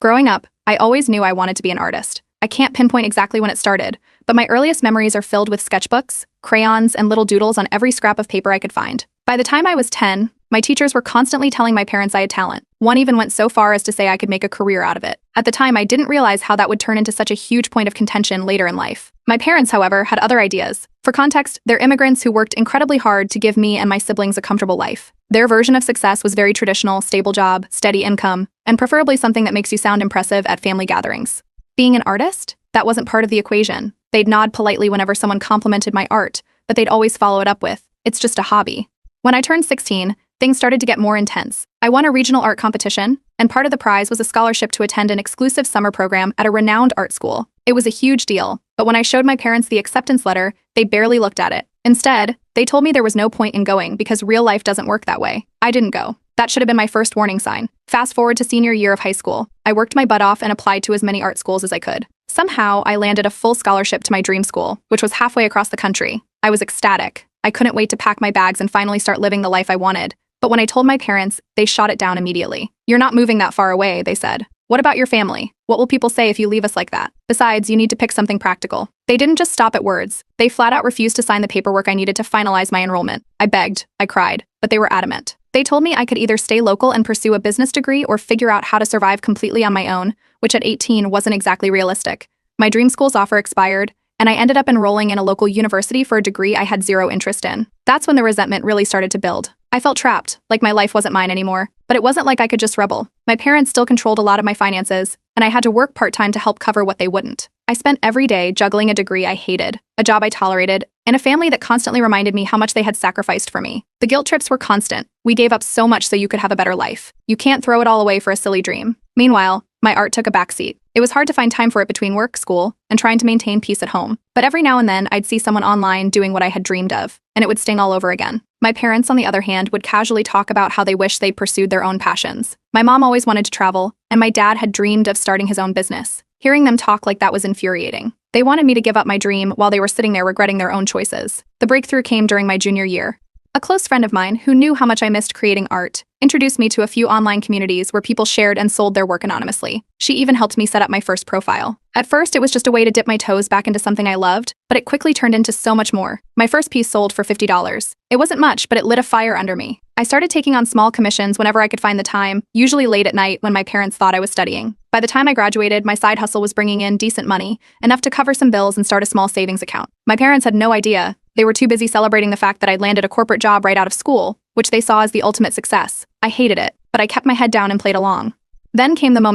Growing up, I always knew I wanted to be an artist. I can't pinpoint exactly when it started, but my earliest memories are filled with sketchbooks, crayons, and little doodles on every scrap of paper I could find. By the time I was 10, my teachers were constantly telling my parents I had talent. One even went so far as to say I could make a career out of it. At the time, I didn't realize how that would turn into such a huge point of contention later in life. My parents, however, had other ideas. For context, they're immigrants who worked incredibly hard to give me and my siblings a comfortable life. Their version of success was very traditional, stable job, steady income, and preferably something that makes you sound impressive at family gatherings. Being an artist? That wasn't part of the equation. They'd nod politely whenever someone complimented my art, but they'd always follow it up with, "It's just a hobby." When I turned 16, things started to get more intense. I won a regional art competition, and part of the prize was a scholarship to attend an exclusive summer program at a renowned art school. It was a huge deal, but when I showed my parents the acceptance letter, they barely looked at it. Instead, they told me there was no point in going because real life doesn't work that way. I didn't go. That should have been my first warning sign. Fast forward to senior year of high school. I worked my butt off and applied to as many art schools as I could. Somehow, I landed a full scholarship to my dream school, which was halfway across the country. I was ecstatic. I couldn't wait to pack my bags and finally start living the life I wanted. But when I told my parents, they shot it down immediately. "You're not moving that far away," they said. "What about your family? What will people say if you leave us like that? Besides, you need to pick something practical." They didn't just stop at words. They flat out refused to sign the paperwork I needed to finalize my enrollment. I begged, I cried, but they were adamant. They told me I could either stay local and pursue a business degree or figure out how to survive completely on my own, which at 18 wasn't exactly realistic. My dream school's offer expired, and I ended up enrolling in a local university for a degree I had zero interest in. That's when the resentment really started to build. I felt trapped, like my life wasn't mine anymore. But it wasn't like I could just rebel. My parents still controlled a lot of my finances, and I had to work part-time to help cover what they wouldn't. I spent every day juggling a degree I hated, a job I tolerated, and a family that constantly reminded me how much they had sacrificed for me. The guilt trips were constant. "We gave up so much so you could have a better life. You can't throw it all away for a silly dream." Meanwhile, my art took a backseat. It was hard to find time for it between work, school, and trying to maintain peace at home. But every now and then, I'd see someone online doing what I had dreamed of, and it would sting all over again. My parents, on the other hand, would casually talk about how they wish they'd pursued their own passions. My mom always wanted to travel, and my dad had dreamed of starting his own business. Hearing them talk like that was infuriating. They wanted me to give up my dream while they were sitting there regretting their own choices. The breakthrough came during my junior year. A close friend of mine, who knew how much I missed creating art, introduced me to a few online communities where people shared and sold their work anonymously. She even helped me set up my first profile. At first, it was just a way to dip my toes back into something I loved, but it quickly turned into so much more. My first piece sold for $50. It wasn't much, but it lit a fire under me. I started taking on small commissions whenever I could find the time, usually late at night when my parents thought I was studying. By the time I graduated, my side hustle was bringing in decent money, enough to cover some bills and start a small savings account. My parents had no idea. They were too busy celebrating the fact that I'd landed a corporate job right out of school, which they saw as the ultimate success. I hated it, but I kept my head down and played along. Then came the moment